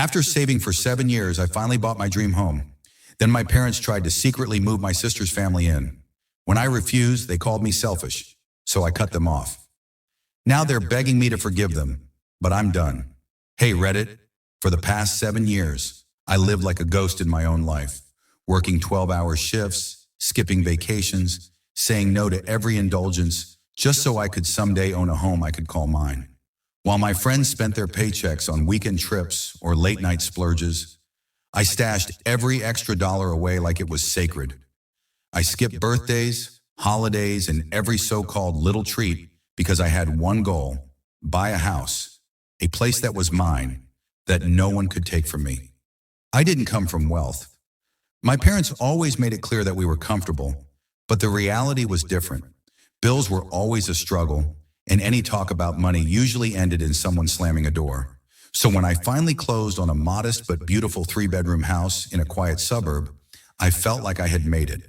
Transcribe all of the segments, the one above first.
After saving for 7 years, I finally bought my dream home. Then my parents tried to secretly move my sister's family in. When I refused, they called me selfish, so I cut them off. Now they're begging me to forgive them, but I'm done. Hey Reddit, for the past 7 years, I lived like a ghost in my own life, working 12-hour shifts, skipping vacations, saying no to every indulgence, just so I could someday own a home I could call mine. While my friends spent their paychecks on weekend trips or late-night splurges, I stashed every extra dollar away like it was sacred. I skipped birthdays, holidays, and every so-called little treat because I had one goal: buy a house, a place that was mine, that no one could take from me. I didn't come from wealth. My parents always made it clear that we were comfortable, but the reality was different. Bills were always a struggle, and any talk about money usually ended in someone slamming a door. So when I finally closed on a modest but beautiful 3-bedroom house in a quiet suburb, I felt like I had made it.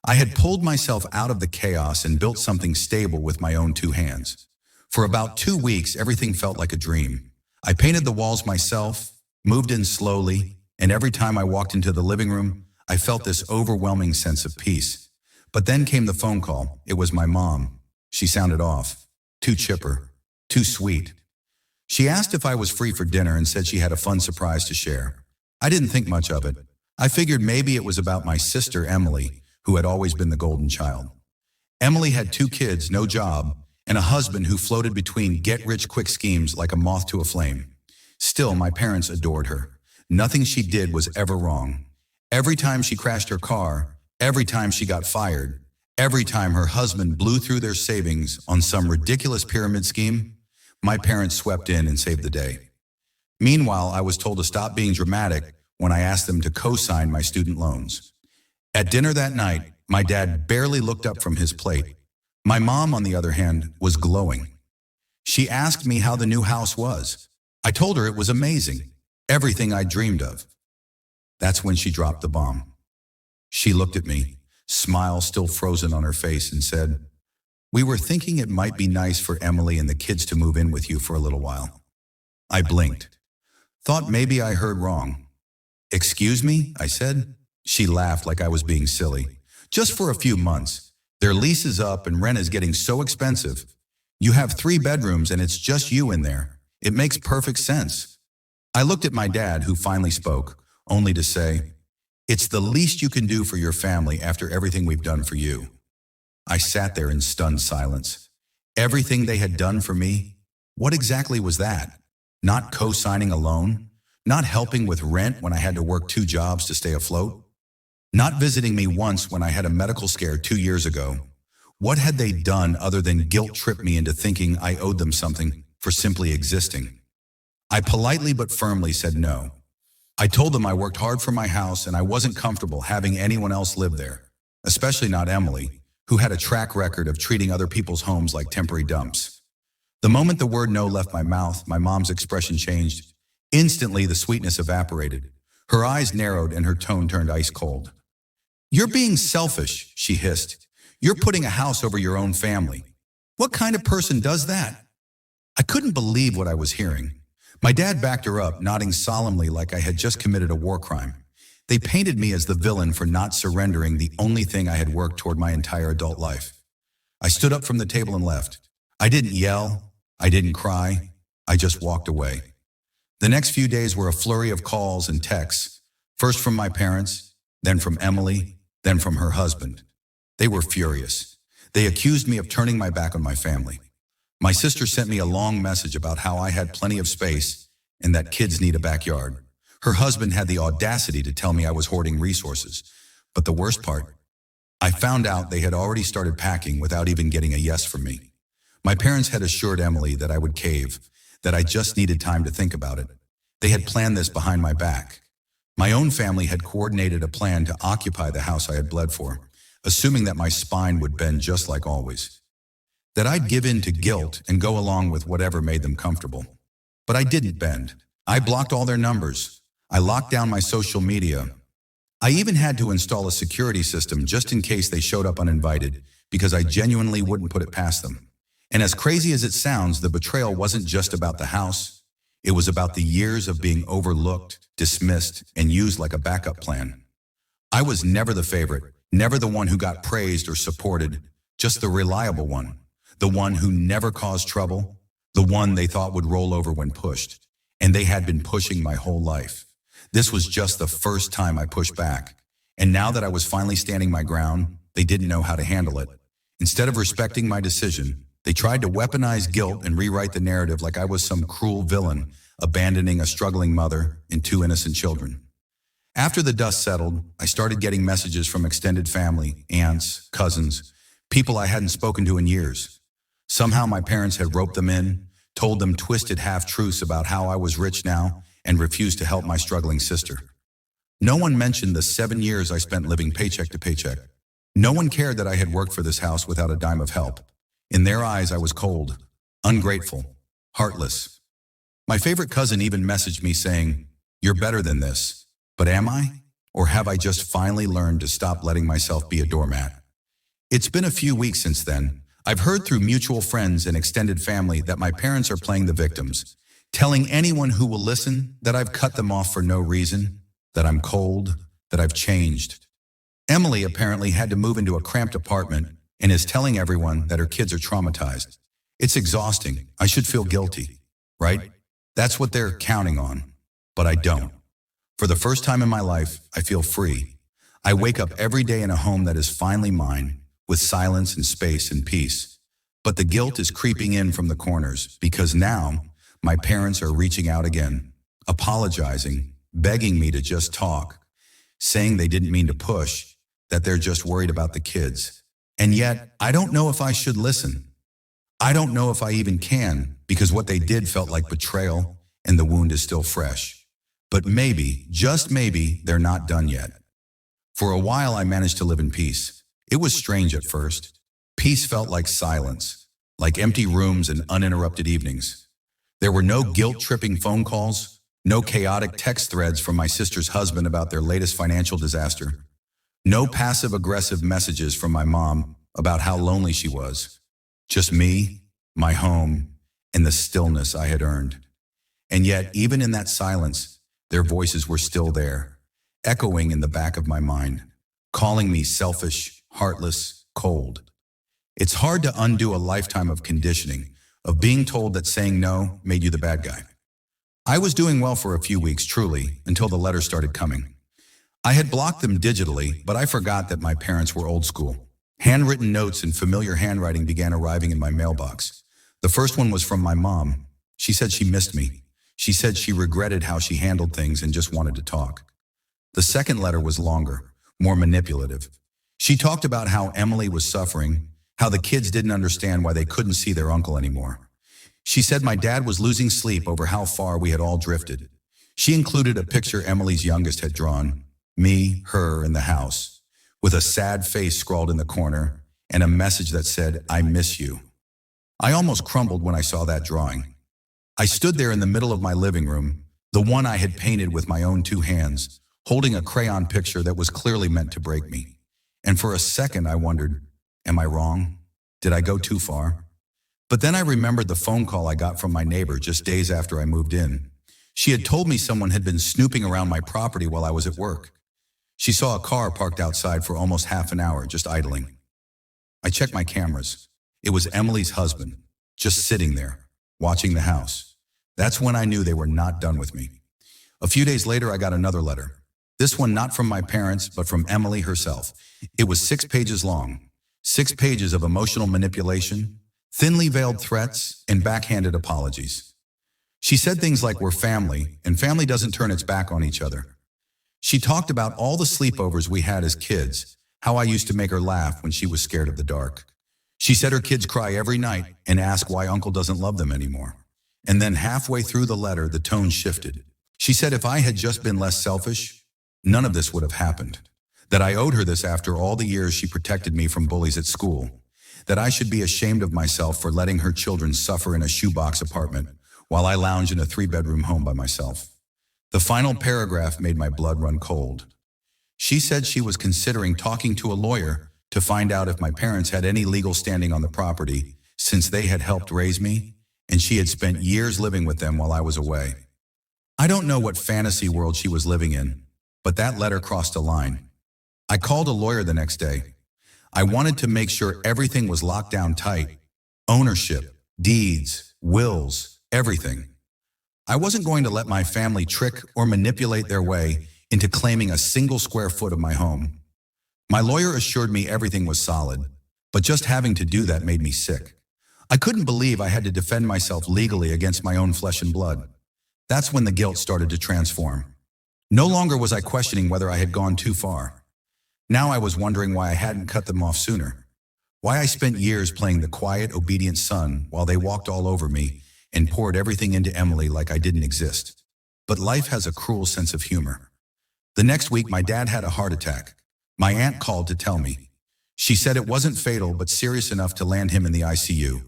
I had pulled myself out of the chaos and built something stable with my own 2 hands. For about 2 weeks, everything felt like a dream. I painted the walls myself, moved in slowly, and every time I walked into the living room, I felt this overwhelming sense of peace. But then came the phone call. It was my mom. She sounded off, too chipper, too sweet. She asked if I was free for dinner and said she had a fun surprise to share. I didn't think much of it. I figured maybe it was about my sister, Emily, who had always been the golden child. Emily had 2 kids, no job, and a husband who floated between get-rich-quick schemes like a moth to a flame. Still, my parents adored her. Nothing she did was ever wrong. Every time she crashed her car, every time she got fired, every time her husband blew through their savings on some ridiculous pyramid scheme, my parents swept in and saved the day. Meanwhile, I was told to stop being dramatic when I asked them to co-sign my student loans. At dinner that night, my dad barely looked up from his plate. My mom, on the other hand, was glowing. She asked me how the new house was. I told her it was amazing, everything I dreamed of. That's when she dropped the bomb. She looked at me, smile still frozen on her face, and said, "We were thinking it might be nice for Emily and the kids to move in with you for a little while." I blinked. Thought maybe I heard wrong. "Excuse me?" I said. She laughed like I was being silly. "Just for a few months. Their lease is up and rent is getting so expensive. You have 3 bedrooms and it's just you in there. It makes perfect sense." I looked at my dad, who finally spoke, only to say, "It's the least you can do for your family after everything we've done for you." I sat there in stunned silence. Everything they had done for me? What exactly was that? Not co-signing a loan? Not helping with rent when I had to work 2 jobs to stay afloat? Not visiting me once when I had a medical scare 2 years ago? What had they done other than guilt-trip me into thinking I owed them something for simply existing? I politely but firmly said no. I told them I worked hard for my house and I wasn't comfortable having anyone else live there, especially not Emily, who had a track record of treating other people's homes like temporary dumps. The moment the word no left my mouth, my mom's expression changed. Instantly, the sweetness evaporated. Her eyes narrowed and her tone turned ice cold. "You're being selfish," she hissed. "You're putting a house over your own family. What kind of person does that?" I couldn't believe what I was hearing. My dad backed her up, nodding solemnly like I had just committed a war crime. They painted me as the villain for not surrendering the only thing I had worked toward my entire adult life. I stood up from the table and left. I didn't yell. I didn't cry. I just walked away. The next few days were a flurry of calls and texts, first from my parents, then from Emily, then from her husband. They were furious. They accused me of turning my back on my family. My sister sent me a long message about how I had plenty of space and that kids need a backyard. Her husband had the audacity to tell me I was hoarding resources. But the worst part, I found out they had already started packing without even getting a yes from me. My parents had assured Emily that I would cave, that I just needed time to think about it. They had planned this behind my back. My own family had coordinated a plan to occupy the house I had bled for, assuming that my spine would bend just like always. That I'd give in to guilt and go along with whatever made them comfortable. But I didn't bend. I blocked all their numbers. I locked down my social media. I even had to install a security system just in case they showed up uninvited, because I genuinely wouldn't put it past them. And as crazy as it sounds, the betrayal wasn't just about the house. It was about the years of being overlooked, dismissed, and used like a backup plan. I was never the favorite, never the one who got praised or supported, just the reliable one, the one who never caused trouble, the one they thought would roll over when pushed. And they had been pushing my whole life. This was just the first time I pushed back. And now that I was finally standing my ground, they didn't know how to handle it. Instead of respecting my decision, they tried to weaponize guilt and rewrite the narrative like I was some cruel villain, abandoning a struggling mother and two innocent children. After the dust settled, I started getting messages from extended family, aunts, cousins, people I hadn't spoken to in years. Somehow my parents had roped them in, told them twisted half-truths about how I was rich now, and refused to help my struggling sister. No one mentioned the 7 years I spent living paycheck to paycheck. No one cared that I had worked for this house without a dime of help. In their eyes, I was cold, ungrateful, heartless. My favorite cousin even messaged me saying, "You're better than this." But am I? Or have I just finally learned to stop letting myself be a doormat? It's been a few weeks since then. I've heard through mutual friends and extended family that my parents are playing the victims, telling anyone who will listen that I've cut them off for no reason, that I'm cold, that I've changed. Emily apparently had to move into a cramped apartment and is telling everyone that her kids are traumatized. It's exhausting. I should feel guilty, right? That's what they're counting on. But I don't. For the first time in my life, I feel free. I wake up every day in a home that is finally mine, with silence and space and peace. But the guilt is creeping in from the corners because now my parents are reaching out again, apologizing, begging me to just talk, saying they didn't mean to push, that they're just worried about the kids. And yet, I don't know if I should listen. I don't know if I even can, because what they did felt like betrayal, and the wound is still fresh. But maybe, just maybe, they're not done yet. For a while, I managed to live in peace. It was strange at first. Peace felt like silence, like empty rooms and uninterrupted evenings. There were no guilt-tripping phone calls, no chaotic text threads from my sister's husband about their latest financial disaster, no passive-aggressive messages from my mom about how lonely she was. Just me, my home, and the stillness I had earned. And yet, even in that silence, their voices were still there, echoing in the back of my mind, calling me selfish, heartless, cold. It's hard to undo a lifetime of conditioning, of being told that saying no made you the bad guy. I was doing well for a few weeks, truly, until the letters started coming. I had blocked them digitally, but I forgot that my parents were old school. Handwritten notes in familiar handwriting began arriving in my mailbox. The first one was from my mom. She said she missed me. She said she regretted how she handled things and just wanted to talk. The second letter was longer, more manipulative. She talked about how Emily was suffering, how the kids didn't understand why they couldn't see their uncle anymore. She said my dad was losing sleep over how far we had all drifted. She included a picture Emily's youngest had drawn, me, her, and the house, with a sad face scrawled in the corner and a message that said, "I miss you." I almost crumbled when I saw that drawing. I stood there in the middle of my living room, the one I had painted with my own two hands, holding a crayon picture that was clearly meant to break me. And for a second I wondered, am I wrong? Did I go too far? But then I remembered the phone call I got from my neighbor just days after I moved in. She had told me someone had been snooping around my property while I was at work. She saw a car parked outside for almost half an hour, just idling. I checked my cameras. It was Emily's husband, just sitting there, watching the house. That's when I knew they were not done with me. A few days later, I got another letter. This one not from my parents, but from Emily herself. It was 6 pages long, 6 pages of emotional manipulation, thinly veiled threats, and backhanded apologies. She said things like we're family, and family doesn't turn its back on each other. She talked about all the sleepovers we had as kids, how I used to make her laugh when she was scared of the dark. She said her kids cry every night and ask why Uncle doesn't love them anymore. And then halfway through the letter, the tone shifted. She said if I had just been less selfish, none of this would have happened. That I owed her this after all the years she protected me from bullies at school. That I should be ashamed of myself for letting her children suffer in a shoebox apartment while I lounge in a 3-bedroom home by myself. The final paragraph made my blood run cold. She said she was considering talking to a lawyer to find out if my parents had any legal standing on the property since they had helped raise me and she had spent years living with them while I was away. I don't know what fantasy world she was living in, but that letter crossed a line. I called a lawyer the next day. I wanted to make sure everything was locked down tight. Ownership, deeds, wills, everything. I wasn't going to let my family trick or manipulate their way into claiming a single square foot of my home. My lawyer assured me everything was solid, but just having to do that made me sick. I couldn't believe I had to defend myself legally against my own flesh and blood. That's when the guilt started to transform. No longer was I questioning whether I had gone too far. Now I was wondering why I hadn't cut them off sooner. Why I spent years playing the quiet, obedient son while they walked all over me and poured everything into Emily like I didn't exist. But life has a cruel sense of humor. The next week, my dad had a heart attack. My aunt called to tell me. She said it wasn't fatal, but serious enough to land him in the ICU.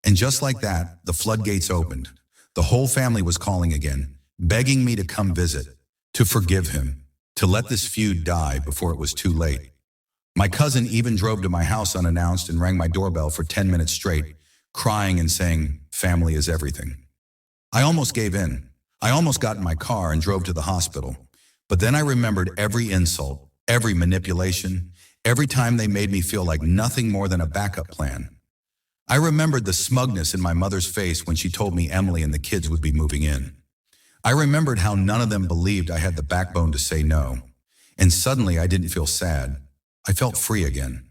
And just like that, the floodgates opened. The whole family was calling again, begging me to come visit, to forgive him, to let this feud die before it was too late. My cousin even drove to my house unannounced and rang my doorbell for 10 minutes straight, crying and saying, "Family is everything." I almost gave in. I almost got in my car and drove to the hospital. But then I remembered every insult, every manipulation, every time they made me feel like nothing more than a backup plan. I remembered the smugness in my mother's face when she told me Emily and the kids would be moving in. I remembered how none of them believed I had the backbone to say no. And suddenly I didn't feel sad. I felt free again.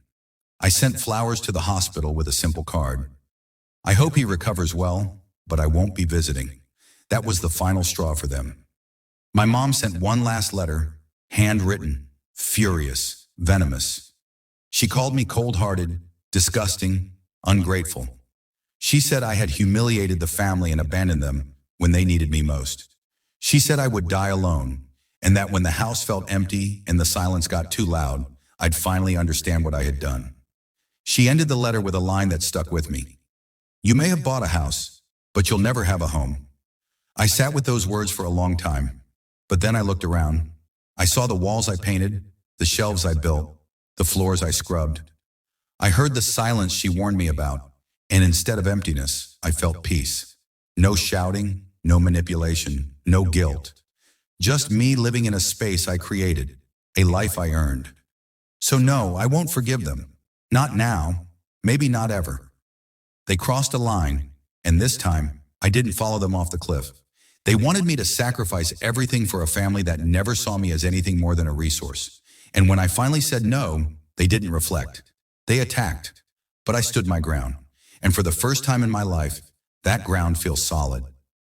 I sent flowers to the hospital with a simple card. I hope he recovers well, but I won't be visiting. That was the final straw for them. My mom sent one last letter, handwritten, furious, venomous. She called me cold-hearted, disgusting, ungrateful. She said I had humiliated the family and abandoned them when they needed me most. She said I would die alone, and that when the house felt empty and the silence got too loud, I'd finally understand what I had done. She ended the letter with a line that stuck with me. "You may have bought a house, but you'll never have a home." I sat with those words for a long time, but then I looked around. I saw the walls I painted, the shelves I built, the floors I scrubbed. I heard the silence she warned me about, and instead of emptiness, I felt peace. No shouting, no manipulation, no guilt. Just me living in a space I created, a life I earned. So no, I won't forgive them. Not now, maybe not ever. They crossed a line, and this time, I didn't follow them off the cliff. They wanted me to sacrifice everything for a family that never saw me as anything more than a resource. And when I finally said no, they didn't reflect. They attacked, but I stood my ground. And for the first time in my life, that ground feels solid.